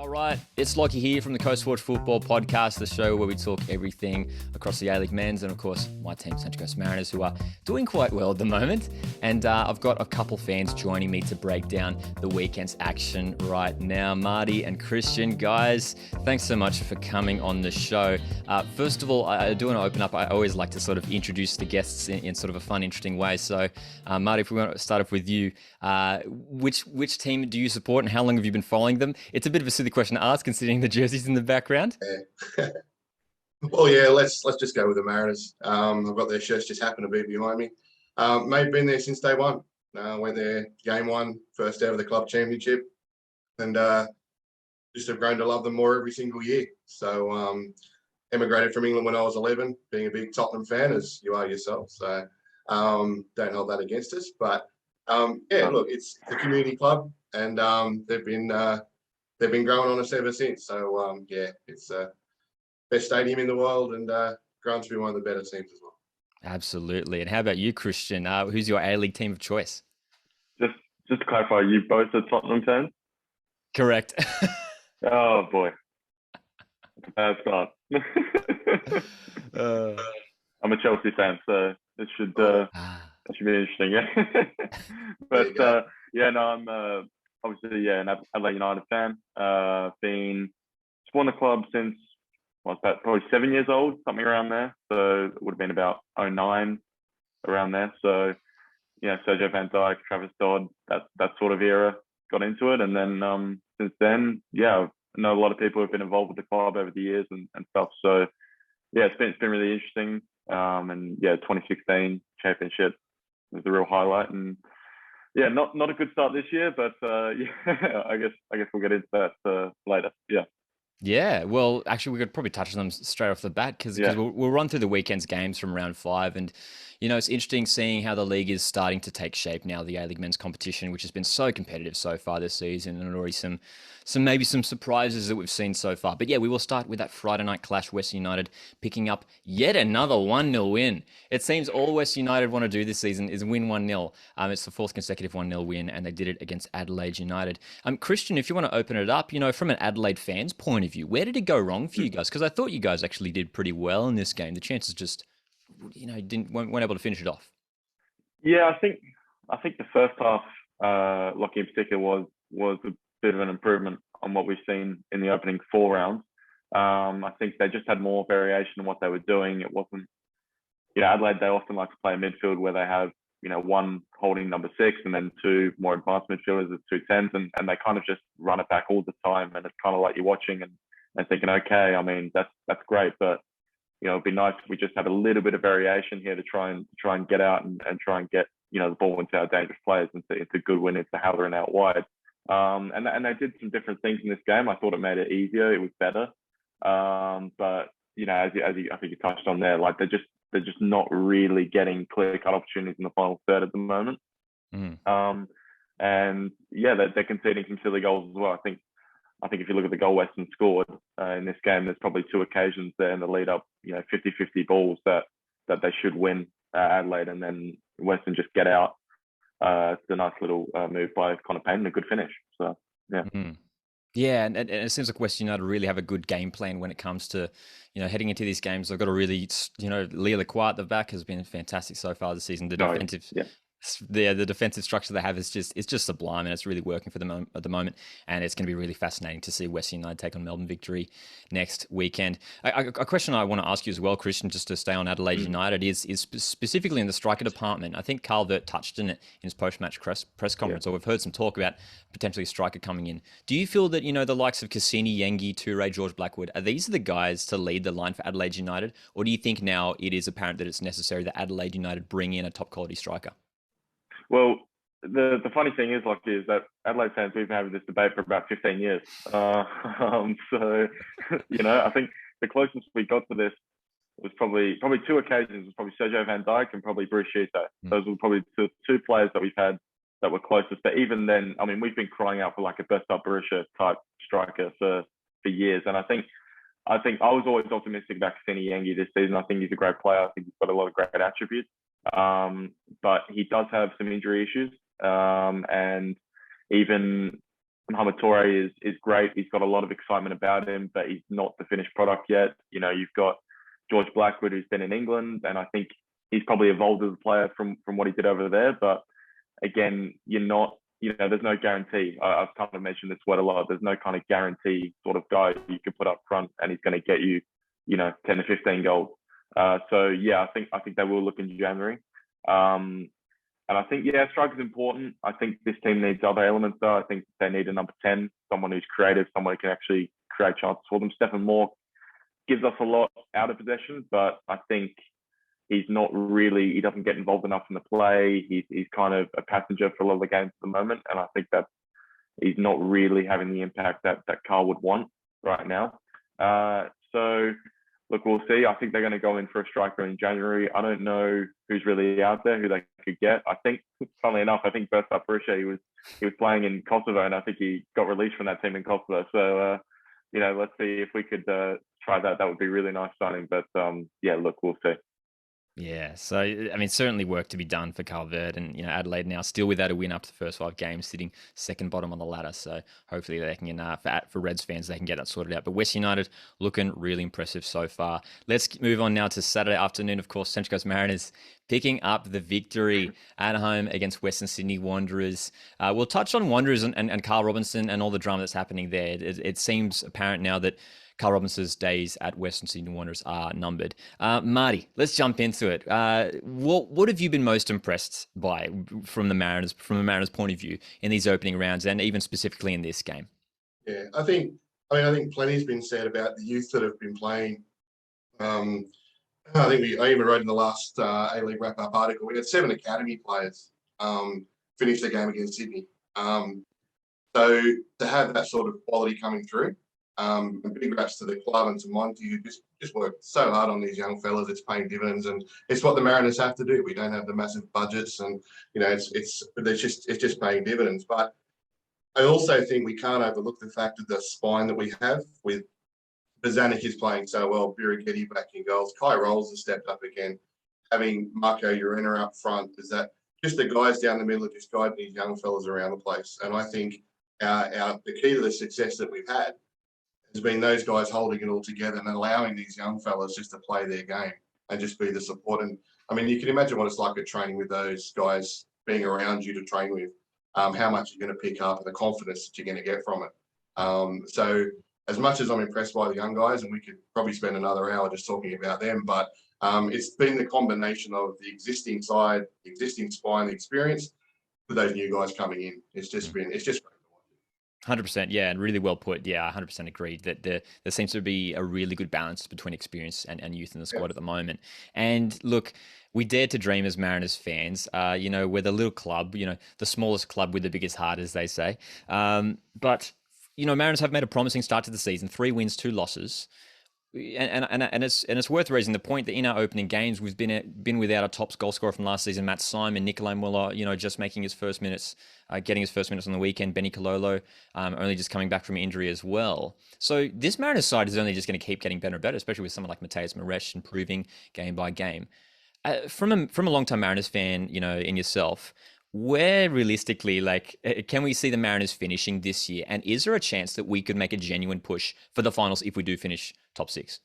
All right, it's Lockie here from the Coast Watch Football Podcast, the show where we talk everything across the A-League men's and, of course, my team, Central Coast Mariners, who are doing quite well at the moment. And I've got a couple fans joining me to break down the weekend's action right now. Marty and Christian, guys, thanks so much for coming on the show. First of all, I do want to open up. I always like to sort of introduce the guests in sort of a fun, interesting way. So, Marty, if we want to start off with you, which team do you support and how long have you been following them? It's a bit of a silly question to ask, considering the jerseys in the background. Yeah. Well, yeah, let's just go with the Mariners. I've got their shirts just happen to be behind me. Mate, been there since day one. Went there game one, first out of the club championship, and just have grown to love them more every single year. So emigrated from England when I was 11, being a big Tottenham fan, as you are yourself. So don't hold that against us. But yeah, look, it's a community club, and they've been growing on us ever since. So yeah, it's best stadium in the world, and grown to be one of the better teams as well. Absolutely. And how about you, Christian? Who's your A-League team of choice? Just to clarify, you both are Tottenham fans? Correct. Oh boy, bad start. I'm a Chelsea fan, so it should be interesting. Yeah, but yeah, no, I'm obviously an Adelaide United fan. Been supporting the club since what's that? Probably 7 years old, something around there. So it would have been about 2009, around there. So yeah, Sergio Van Dijk, Travis Dodd, that sort of era, got into it, and then since then, yeah, I know a lot of people who've been involved with the club over the years and stuff. So yeah, it's been really interesting. And yeah, 2016 championship was a real highlight, and yeah, not a good start this year, but yeah, I guess we'll get into that later. Yeah. Yeah, well, actually, we could probably touch on them straight off the bat because we'll run through the weekend's games from round 5. And, you know, it's interesting seeing how the league is starting to take shape now, the A-League men's competition, which has been so competitive so far this season, and already some maybe some surprises that we've seen so far. But yeah, we will start with that Friday night clash, Western United picking up yet another 1-0 win. It seems all Western United want to do this season is win 1-0. It's the fourth consecutive 1-0 win, and they did it against Adelaide United. Christian, if you want to open it up, you know, from an Adelaide fan's point of view, where did it go wrong for you guys? Because I thought you guys actually did pretty well in this game. The chances just, you know, weren't able to finish it off. Yeah, I think the first half, Lockie in particular, was a bit of an improvement on what we've seen in the opening 4 rounds. I think they just had more variation in what they were doing. It wasn't, you know, Adelaide, they often like to play a midfield where they have, you know, one holding number 6 and then 2 more advanced midfielders at 2 10s, and they kind of just run it back all the time. And it's kind of like you're watching and thinking, okay, I mean, that's great, but you know, it'd be nice if we just had a little bit of variation here to try and get out and try and get, you know, the ball into our dangerous players, into Goodwin, into Halloran out wide. And they did some different things in this game. I thought it made it easier. It was better. But you know, as you I think you touched on there, like they're just not really getting clear-cut opportunities in the final third at the moment. And yeah, they're conceding some silly goals as well. I think if you look at the goal Western scored in this game, there's probably 2 occasions there in the lead up, you know, 50-50 balls that they should win Adelaide, and then Western just get out. It's a nice little move by Connor Payne and a good finish. So yeah. Mm-hmm. Yeah, and it seems like Western United really have a good game plan when it comes to, you know, heading into these games. They've got a really, you know, Leo Lacroix at the back has been fantastic so far this season. The defensive structure they have is just sublime, and it's really working for them at the moment. And it's going to be really fascinating to see Western United take on Melbourne Victory next weekend. A question I want to ask you as well, Christian, just to stay on Adelaide United, is specifically in the striker department. I think Carl Vert touched on it in his post-match press conference, or we've heard some talk about potentially a striker coming in. Do you feel that, you know, the likes of Cassini, Yengi, Toure, George Blackwood, are these the guys to lead the line for Adelaide United? Or do you think now it is apparent that it's necessary that Adelaide United bring in a top-quality striker? Well, the funny thing is that Adelaide fans, we've been having this debate for about 15 years. So, you know, I think the closest we got to this was probably 2 occasions. It was probably Sergio Van Dijk and probably Bruce Schuster. Those were probably the 2 players that we've had that were closest. But even then, I mean, we've been crying out for like a best up Borussia type striker for years. And I think I was always optimistic about Cassini Yengi this season. I think he's a great player. I think he's got a lot of great attributes. But he does have some injury issues. And even Mohamed Toure is great. He's got a lot of excitement about him, but he's not the finished product yet. You know, you've got George Blackwood, who's been in England, and I think he's probably evolved as a player from what he did over there. But again, there's no guarantee. I've kind of mentioned this word a lot. There's no kind of guarantee sort of guy you can put up front and he's going to get you, 10 to 15 goals. So yeah, I think they will look in January. And I think, strike is important. I think this team needs other elements though. I think they need a number 10, someone who's creative, someone who can actually create chances for them. Stephen Moore gives us a lot out of possession, but I think he doesn't get involved enough in the play. He's kind of a passenger for a lot of the games at the moment. And I think that he's not really having the impact that Carl would want right now. So look, we'll see. I think they're going to go in for a striker in January. I don't know who's really out there, who they could get. I think, funnily enough, Bersa Parisha, he was playing in Kosovo, and I think he got released from that team in Kosovo. So, let's see if we could try that. That would be really nice signing. But look, we'll see. Yeah, so I mean, certainly work to be done for Carl Verde, and Adelaide now still without a win up to the first 5 games, sitting second bottom on the ladder. So hopefully they can, for Reds fans, they can get that sorted out. But West United looking really impressive so far. Let's move on now to Saturday afternoon. Of course, Central Coast Mariners picking up the victory at home against Western Sydney Wanderers. We'll touch on Wanderers and Carl Robinson and all the drama that's happening there. It seems apparent now that Carl Robinson's days at Western Sydney Wanderers are numbered. Marty, let's jump into it. What have you been most impressed by from the Mariners point of view in these opening rounds, and even specifically in this game? Yeah, I think plenty's been said about the youth that have been playing. I even wrote in the last A-League wrap-up article, we had 7 academy players finish the game against Sydney. So to have that sort of quality coming through, and big raps to the club and to Monty, who just worked so hard on these young fellas. It's paying dividends, and it's what the Mariners have to do. We don't have the massive budgets, and it's just paying dividends. But I also think we can't overlook the fact of the spine that we have with Bozanic is playing so well, Birighitti back in goals. Kai Rolls has stepped up again. Having Marco Urena up front, is that just the guys down the middle are just guiding these young fellas around the place. And I think the key to the success that we've had has been those guys holding it all together and allowing these young fellas just to play their game and just be the support. And I mean, you can imagine what it's like at training with those guys being around you to train with, how much you're going to pick up and the confidence that you're going to get from it. So as much as I'm impressed by the young guys, and we could probably spend another hour just talking about them, but it's been the combination of the existing side, the existing spine, the experience with those new guys coming in. It's just great. 100%, yeah, and really well put. Yeah, 100% agreed that there seems to be a really good balance between experience and youth in the squad at the moment. And look, we dare to dream as Mariners fans. We're the little club, the smallest club with the biggest heart, as they say. But Mariners have made a promising start to the season: 3 wins, 2 losses. And it's worth raising the point that in our opening games we've been without a top goal scorer from last season, Matt Simon, Nikolai Muller, just making his first minutes, getting his first minutes on the weekend. Benny Cololo, only just coming back from injury as well. So this Mariners side is only just going to keep getting better and better, especially with someone like Mateus Maresh improving game by game. From a long-time Mariners fan, in yourself, where realistically, can we see the Mariners finishing this year? And is there a chance that we could make a genuine push for the finals if we do finish top 6?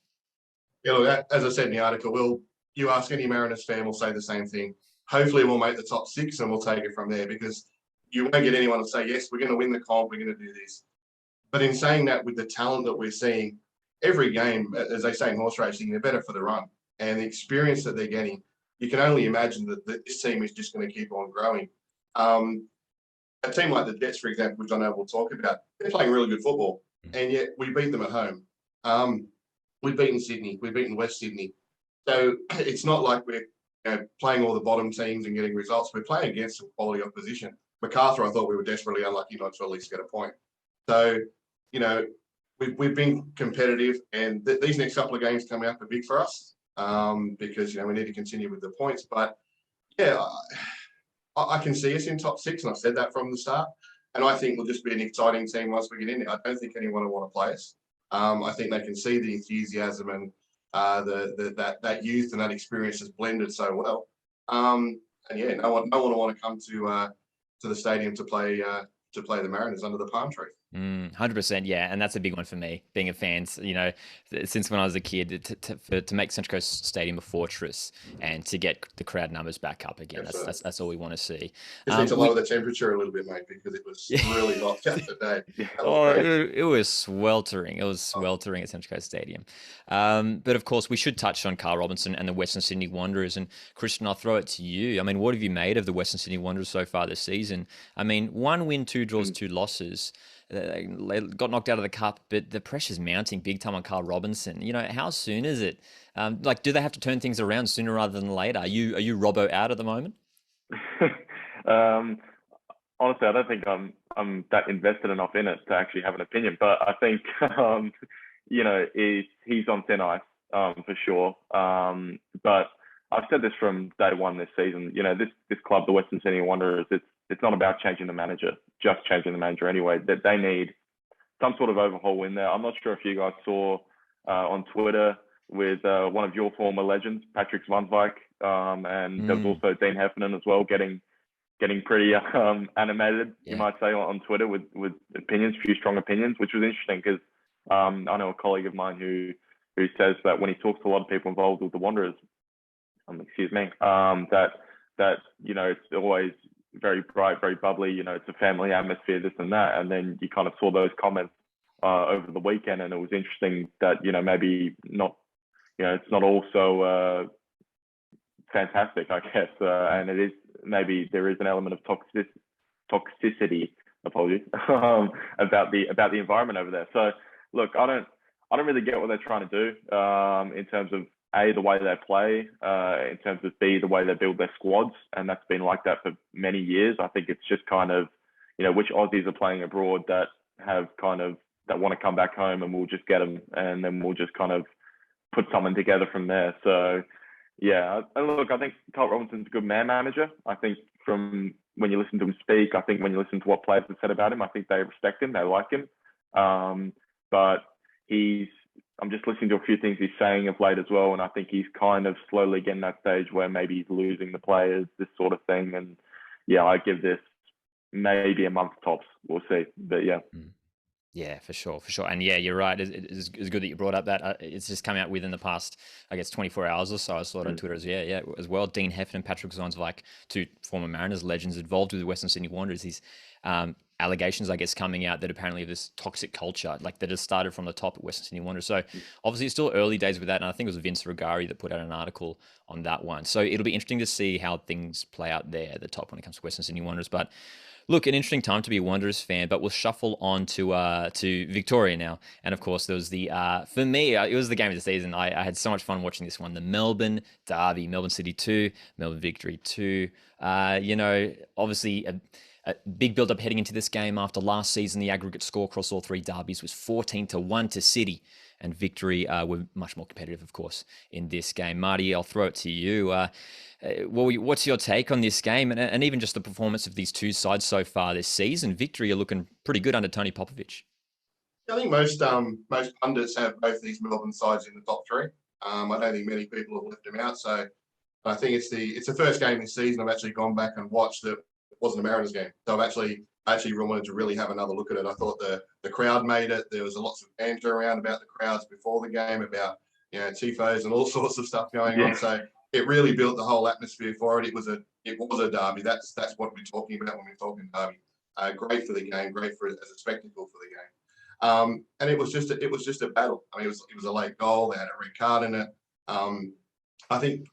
Yeah, look, as I said in the article, you ask any Mariners fan, will say the same thing. Hopefully we'll make the top 6 and we'll take it from there, because you won't get anyone to say, yes, we're going to win the comp, we're going to do this. But in saying that, with the talent that we're seeing, every game, as they say in horse racing, they're better for the run. And the experience that they're getting, you can only imagine that this team is just going to keep on growing. A team like the Jets, for example, which I know we'll talk about, they're playing really good football, and yet we beat them at home. We've beaten Sydney, we've beaten West Sydney. So it's not like we're playing all the bottom teams and getting results. We're playing against some quality opposition. Macarthur, I thought we were desperately unlucky not to at least get a point. So, we've been competitive, and these next couple of games coming up are big for us. Because we need to continue with the points. But yeah, I can see us in top 6, and I've said that from the start. And I think we'll just be an exciting team once we get in there. I don't think anyone will want to play us. I think they can see the enthusiasm and that youth and that experience is blended so well. And yeah, no one will want to come to the stadium to play to play the Mariners under the palm tree. 100%, yeah, and that's a big one for me. Being a fan, since when I was a kid, to make Central Coast Stadium a fortress and to get the crowd numbers back up again. That's all we want to see. Just need to lower the temperature a little bit, mate, because it was really hot yesterday. It was sweltering. It was sweltering at Central Coast Stadium. But of course, we should touch on Carl Robinson and the Western Sydney Wanderers. And Christian, I'll throw it to you. I mean, what have you made of the Western Sydney Wanderers so far this season? I mean, 1 win, 2 draws, 2 losses. They got knocked out of the cup, but the pressure's mounting big time on Carl Robinson. How soon is it? Do they have to turn things around sooner rather than later? Are you Robbo out at the moment? Honestly, I don't think I'm that invested enough in it to actually have an opinion. But I think he's on thin ice for sure. But I've said this from day one this season. This club, the Western Sydney Wanderers, it's not about changing the manager, just changing the manager anyway. That they need some sort of overhaul in there. I'm not sure if you guys saw on Twitter with one of your former legends, Patrick Zwanzwijk, and there was also Dean Heffernan as well, getting pretty animated, you might say, on Twitter with opinions, a few strong opinions, which was interesting because I know a colleague of mine who says that when he talks to a lot of people involved with the Wanderers, that it's always very bright, very bubbly, it's a family atmosphere, this and that. And then you kind of saw those comments over the weekend, and it was interesting that, maybe not, it's not all so fantastic, I guess. And it is, maybe there is an element of toxicity, apologies, about the environment over there. So look, I don't really get what they're trying to do in terms of A, the way they play, in terms of B, the way they build their squads. And that's been like that for many years. I think it's just kind of, which Aussies are playing abroad that want to come back home, and we'll just get them, and then we'll just kind of put something together from there. So yeah, and look, I think Carl Robinson's a good man manager. I think from when you listen to him speak, I think when you listen to what players have said about him, I think they respect him, they like him. But I'm just listening to a few things he's saying of late as well, and I think he's kind of slowly getting that stage where maybe he's losing the players, this sort of thing. And yeah, I give this maybe a month tops. We'll see. But yeah. Yeah, for sure. And yeah, you're right. It's good that you brought up that. It's just come out within the past, I guess, 24 hours or so. I saw it on Twitter as well. Dean Heffernan and Patrick Zwanzwijk, 2 former Mariners legends involved with the Western Sydney Wanderers. These allegations, I guess, coming out that apparently of this toxic culture, like that has started from the top at Western Sydney Wanderers. So obviously it's still early days with that. And I think it was Vince Regari that put out an article on that one. So it'll be interesting to see how things play out there at the top when it comes to Western Sydney Wanderers. But look, an interesting time to be a Wanderers fan, but we'll shuffle on to Victoria now. And of course, there was for me, it was the game of the season. I had so much fun watching this one. The Melbourne Derby, Melbourne City 2, Melbourne Victory 2. Obviously a big build-up heading into this game after last season. The aggregate score across all 3 derbies was 14-1 to City, and Victory were much more competitive, of course, in this game. Marty, I'll throw it to you. What's your take on this game and even just the performance of these 2 sides so far this season? Victory are looking pretty good under Tony Popovich. I think most pundits have both these Melbourne sides in the top 3. I don't think many people have left them out. So I think it's the first game this season I've actually gone back and watched that wasn't a Mariners game. So I've actually wanted to really have another look at it. I thought the crowd made it. There was lots of banter around about the crowds before the game, about tifos and all sorts of stuff going on. So it really built the whole atmosphere for it. It was a derby. That's what we're talking about when we're talking derby. Great for the game, great as a spectacle for the game. And it was just a battle. I mean, it was a late goal. They had a red card in it. I think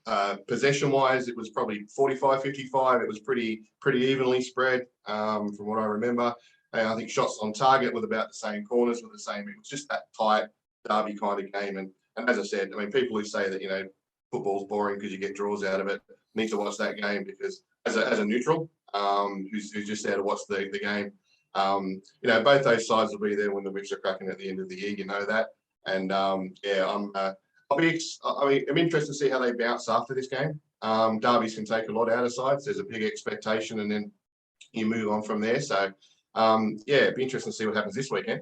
possession-wise, it was probably 45-55. It was pretty evenly spread from what I remember. And I think shots on target with about the same, corners were the same. It was just that tight derby kind of game. And as I said, I mean, people who say that football's boring because you get draws out of it need to watch that game, because as a neutral who's just there to watch the game, both those sides will be there when the whips are cracking at the end of the year. You know that. And I'm interested to see how they bounce after this game. Derbies can take a lot out of sides. There's a big expectation, and then you move on from there. So, it'd be interesting to see what happens this weekend.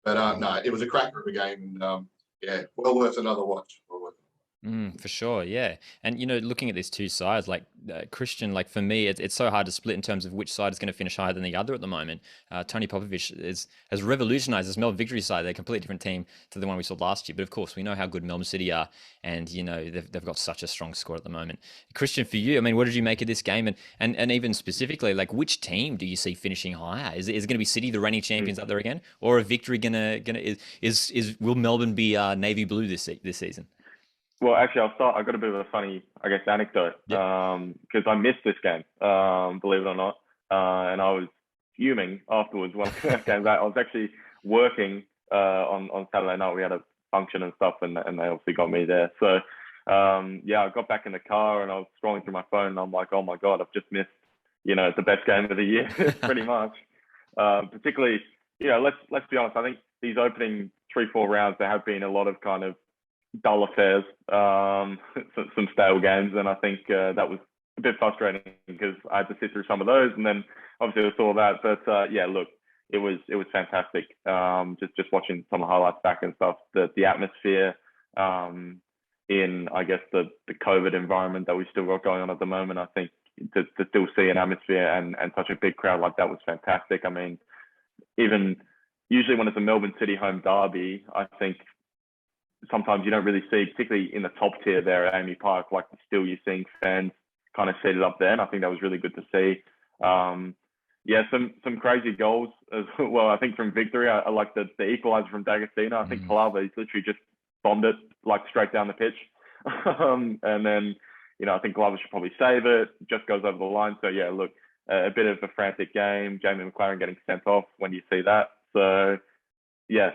But no, it was a cracker of a game, and well worth another watch. For sure, yeah. And looking at these two sides, like Christian, like for me, it's so hard to split in terms of which side is going to finish higher than the other at the moment. Tony Popovich has revolutionized this Melbourne Victory side. They're a completely different team to the one we saw last year. But of course, we know how good Melbourne City are, and they've got such a strong squad at the moment. Christian, for you, I mean, what did you make of this game, and even specifically, like which team do you see finishing higher? Is it going to be City, the reigning champions, up there again, or a Victory gonna is will Melbourne be navy blue this season? Well, actually, I'll start. I've got a bit of a funny, I guess, anecdote Yep. Because I missed this game, believe it or not, and I was fuming afterwards when I came back. I was actually working on Saturday night. We had a function and stuff, and they obviously got me there. So yeah, I got back in the car and I was scrolling through my phone, and I'm like, oh my god, I've just missed, the best game of the year, pretty much. Particularly, let's be honest. I think these opening 3-4 rounds, there have been a lot of kind of dull affairs, some stale games, and I think that was a bit frustrating because I had to sit through some of those, and then obviously I saw that. But yeah, look, it was fantastic. Just watching some of the highlights back and stuff. The atmosphere in, I guess, the COVID environment that we still got going on at the moment. I think to still see an atmosphere and such a big crowd like that was fantastic. I mean, even usually when it's a Melbourne City home derby, I think sometimes you don't really see, particularly in the top tier there at Amy Park, like still you're seeing fans kind of seated up there, and I think that was really good to see. Yeah, some crazy goals as well. I think from Victory, I like the equaliser from D'Agostino. I think Palava, he's literally just bombed it like straight down the pitch, and then I think Glover should probably save it. Just goes over the line. So yeah, look, a bit of a frantic game. Jamie McLaren getting sent off. When you see that, so. Yeah,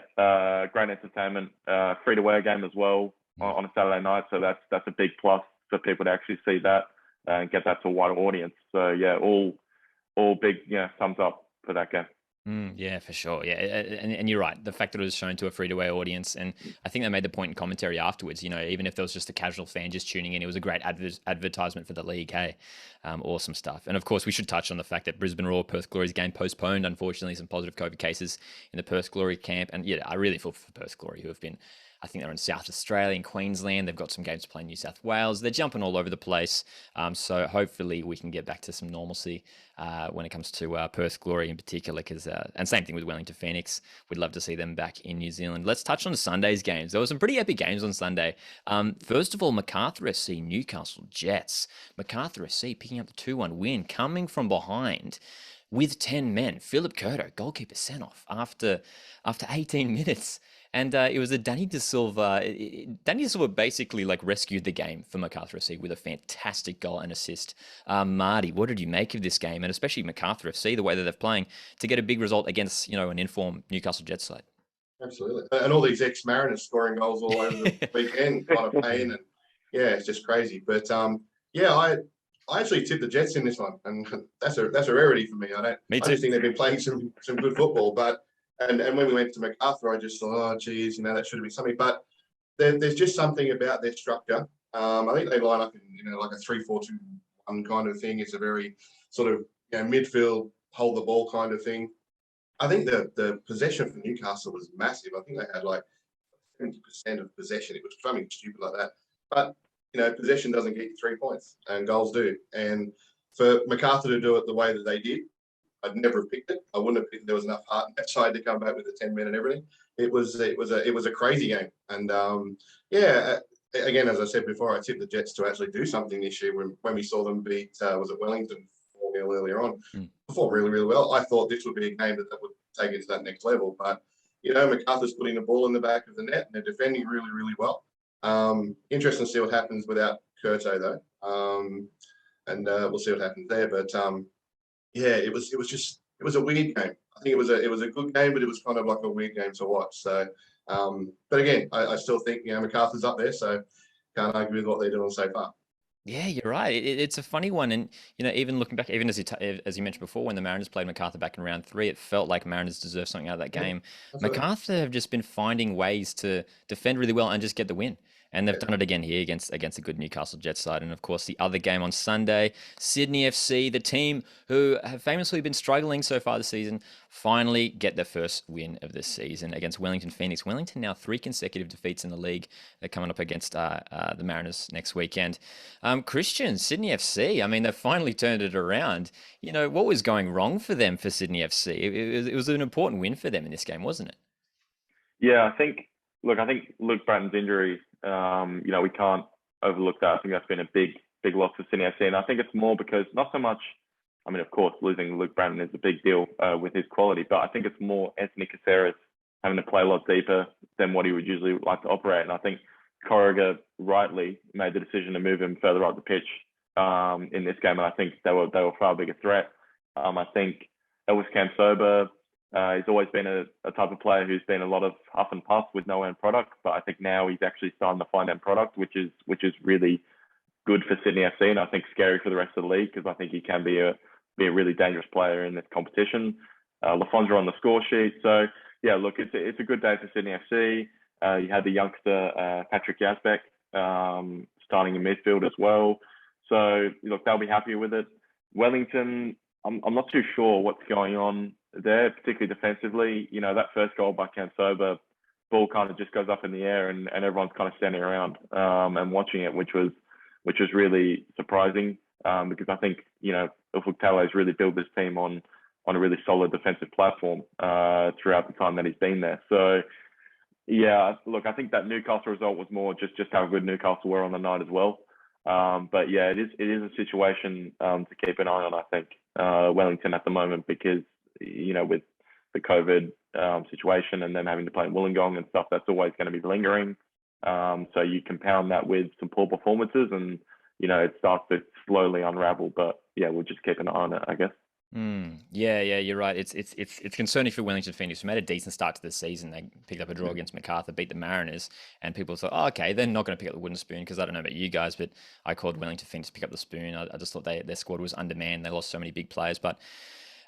great entertainment. Free-to-wear game as well on a Saturday night, so that's a big plus for people to actually see that and get that to a wider audience. So yeah, all big thumbs up for that game. Yeah, for sure. Yeah, and you're right. The fact that it was shown to a free-to-air audience, and I think they made the point in commentary afterwards. Even if there was just a casual fan just tuning in, it was a great advertisement for the league. Hey, awesome stuff. And of course, we should touch on the fact that Brisbane Roar Perth Glory's game postponed. Unfortunately, some positive COVID cases in the Perth Glory camp, and yeah, I really feel for Perth Glory, who have been. I think they're in South Australia and Queensland. They've got some games playing New South Wales. They're jumping all over the place. So hopefully we can get back to some normalcy when it comes to Perth Glory in particular. And same thing with Wellington Phoenix. We'd love to see them back in New Zealand. Let's touch on Sunday's games. There were some pretty epic games on Sunday. First of all, Macarthur SC, Newcastle Jets. Macarthur SC picking up the 2-1 win, coming from behind with 10 men. Philip Curto, goalkeeper, sent off after 18 minutes. And it was a Danny De Silva. Danny De Silva basically rescued the game for Macarthur FC with a fantastic goal and assist. Marty, what did you make of this game, and especially Macarthur FC, the way that they're playing to get a big result against an informed Newcastle Jets side? Absolutely, and all these ex-Mariners scoring goals all over the weekend, kind of pain, and yeah, it's just crazy. But yeah, I actually tipped the Jets in this one, and that's a rarity for me. Me too. I just think they've been playing some good football, but. And when we went to Macarthur, I just thought, oh, geez, that should have been something. But there's just something about their structure. I think they line up in, like a 3-4-2-1 kind of thing. It's a very sort of midfield, hold the ball kind of thing. I think the possession for Newcastle was massive. I think they had 70% of possession. It was something stupid like that. But possession doesn't get you 3 points, and goals do. And for Macarthur to do it the way that they did, I'd never have picked it. I wouldn't have picked. There was enough heart in that side to come back with the 10 men and everything. It was a crazy game, and again, as I said before, I tipped the Jets to actually do something this year when we saw them beat was it Wellington 4-0 earlier on. Performed really, really well. I thought this would be a game that would take it to that next level, but Macarthur's putting the ball in the back of the net, and they're defending really, really well. Interesting to see what happens without Curto though, and we'll see what happens there, but. Yeah, it was a weird game. I think it was a good game, but it was kind of like a weird game to watch. So, but again, I still think Macarthur's up there, so can't argue with what they're doing so far. Yeah, you're right. It's a funny one, and even looking back, even as you mentioned before, when the Mariners played Macarthur back in round 3, it felt like Mariners deserved something out of that game. Yeah, Macarthur have just been finding ways to defend really well and just get the win. And they've done it again here against a good Newcastle Jets side. And of course, the other game on Sunday, Sydney FC, the team who have famously been struggling so far this season, finally get their first win of the season against Wellington Phoenix. Wellington now 3 consecutive defeats in the league. They're coming up against the Mariners next weekend. Christian, Sydney FC, I mean, they've finally turned it around. You know, what was going wrong for them for Sydney FC? It was an important win for them in this game, wasn't it? Yeah, I think Luke Bratton's injury, we can't overlook that. I think that's been a big loss for Sydney FC. And I think it's more because not so much, I mean, of course, losing Luke Bratton is a big deal with his quality, but I think it's more Anthony Caceres having to play a lot deeper than what he would usually like to operate. And I think Corrigan rightly made the decision to move him further up the pitch in this game. And I think they were far bigger threat. I think Elvis Kamsoba, he's always been a type of player who's been a lot of huff and puff with no end product, but I think now he's actually starting to find end product, which is really good for Sydney FC, and I think scary for the rest of the league because I think he can be a really dangerous player in this competition. Lafondra on the score sheet, so yeah, look, it's a good day for Sydney FC. You had the youngster Patrick Yazbek starting in midfield as well, so look, they'll be happy with it. Wellington, I'm not too sure what's going on there, particularly defensively. You know, that first goal by Kamsoba, ball kind of just goes up in the air and everyone's kind of standing around and watching it, which was really surprising because I think, Ufuk Talay's really built this team on a really solid defensive platform throughout the time that he's been there. So, yeah, look, I think that Newcastle result was more just how good Newcastle were on the night as well. But yeah, it is a situation to keep an eye on, I think, Wellington at the moment because, with the COVID situation and then having to play in Wollongong and stuff, that's always going to be lingering. So you compound that with some poor performances and, it starts to slowly unravel. But yeah, we'll just keep an eye on it, I guess. Yeah, you're right. It's concerning for Wellington Phoenix, who made a decent start to the season. They picked up a draw against Macarthur, beat the Mariners, and people thought, oh, okay, they're not going to pick up the wooden spoon because I don't know about you guys, but I called Wellington Phoenix to pick up the spoon. I just thought their squad was undermanned. They lost so many big players, but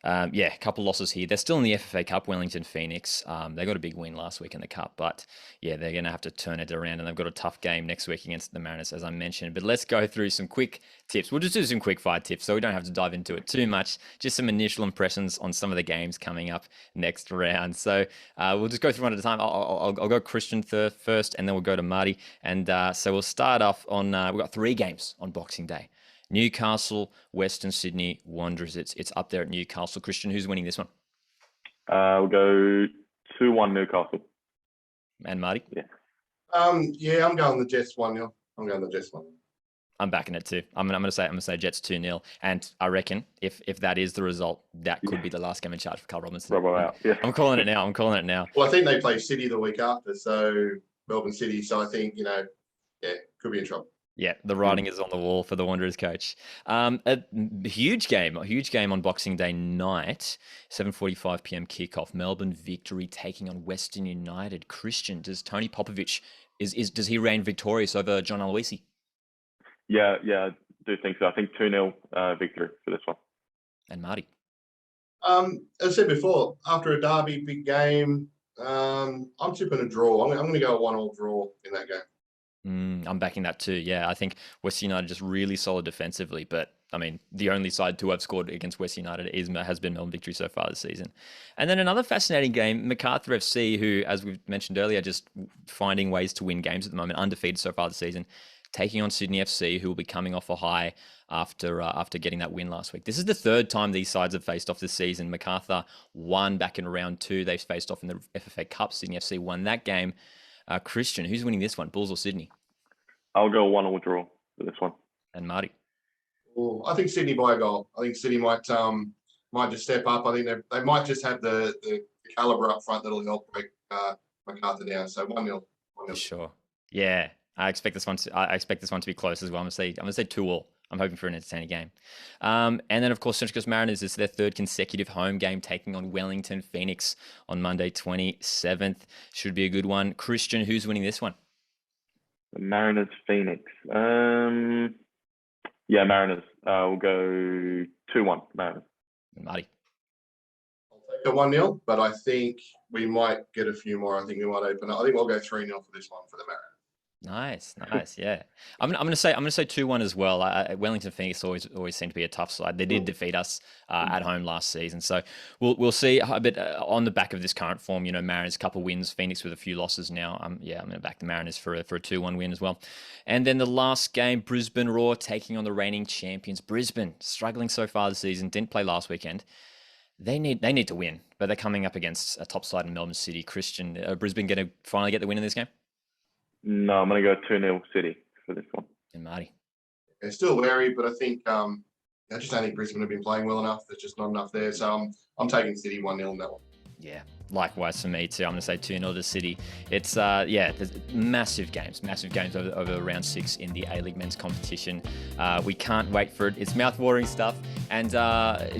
a couple losses here. They're still in the FFA Cup, Wellington Phoenix. They got a big win last week in the Cup, but yeah, they're going to have to turn it around, and they've got a tough game next week against the Mariners, as I mentioned. But let's go through some quick tips. We'll just do some quick fire tips, so we don't have to dive into it too much. Just some initial impressions on some of the games coming up next round. So we'll just go through one at a time. I'll go Christian first, and then we'll go to Marty. And so we'll start off on, we've got 3 games on Boxing Day. Newcastle, Western Sydney Wanderers. It's up there at Newcastle. Christian, who's winning this one? We'll go 2-1 Newcastle. And Marty? Yeah. I'm going the Jets 1-0. I'm going the Jets 1-0. I'm backing it too. I'm gonna say Jets 2-0. And I reckon if that is the result, that could be the last game in charge for Carl Robinson. I'm calling it now. Well, I think they play City the week after, so Melbourne City. So I think, could be in trouble. Yeah, the writing is on the wall for the Wanderers coach. A huge game on Boxing Day night, 7:45 p.m. kickoff. Melbourne Victory taking on Western United. Christian, does Tony Popovich does he reign victorious over John Aloisi? Yeah, I do think so. I think 2-0 victory for this one. And Marty? As I said before, after a derby, big game, I'm tipping a draw. I'm going to go a 1-1 draw in that game. I'm backing that too. Yeah, I think West United just really solid defensively, but I mean, the only side to have scored against West United has been Melbourne Victory so far this season. And then another fascinating game, Macarthur FC, who, as we've mentioned earlier, just finding ways to win games at the moment, undefeated so far this season, taking on Sydney FC, who will be coming off a high after getting that win last week. This is the 3rd time these sides have faced off this season. Macarthur won back in round 2. They've faced off in the FFA Cup. Sydney FC won that game. Christian, who's winning this one, Bulls or Sydney? I'll go 1-1 draw for this one. And Marty? Well, I think Sydney by a goal. I think Sydney might just step up. I think they might just have the calibre up front that'll help break Macarthur down. So 1-0. Sure. Yeah, I expect this one to be close as well. I'm gonna say 2-2. I'm hoping for an entertaining game. And then, of course, Central Coast Mariners is their 3rd consecutive home game, taking on Wellington Phoenix on Monday 27th. Should be a good one. Christian, who's winning this one? The Mariners Phoenix. Mariners. We'll go 2-1 Mariners. Marty? I'll take a 1-0, but I think we might get a few more. I think we might open up. I think we'll go 3-0 for this one for the Mariners. Nice, yeah. I'm gonna say 2-1 as well. Wellington Phoenix always seem to be a tough side. They did defeat us at home last season, so we'll see a bit on the back of this current form. You know, Mariners a couple wins, Phoenix with a few losses now. Yeah, I'm gonna back the Mariners for a 2-1 win as well. And then the last game, Brisbane Roar taking on the reigning champions. Brisbane struggling so far this season. Didn't play last weekend. They need to win, but they're coming up against a top side in Melbourne City. Christian, Brisbane going to finally get the win in this game? No, I'm going to go 2-0 City for this one. And Marty? They're still wary, but I think I just don't think Brisbane have been playing well enough. There's just not enough there. So I'm taking City 1-0 in that one. Yeah, likewise for me too. I'm going to say 2-0 to City. It's there's massive games over round 6 in the A-League men's competition. We can't wait for it. It's mouth-watering stuff. And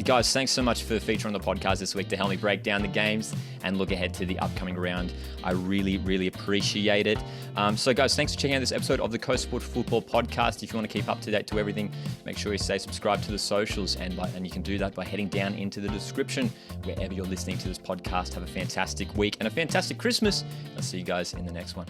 guys, thanks so much for featuring on the podcast this week to help me break down the games and look ahead to the upcoming round. I really, really appreciate it. So guys, thanks for checking out this episode of the Coast Sport Football Podcast. If you want to keep up to date to everything, make sure you stay subscribed to the socials, and you can do that by heading down into the description wherever you're listening to this podcast. Have a fantastic week and a fantastic Christmas. I'll see you guys in the next one.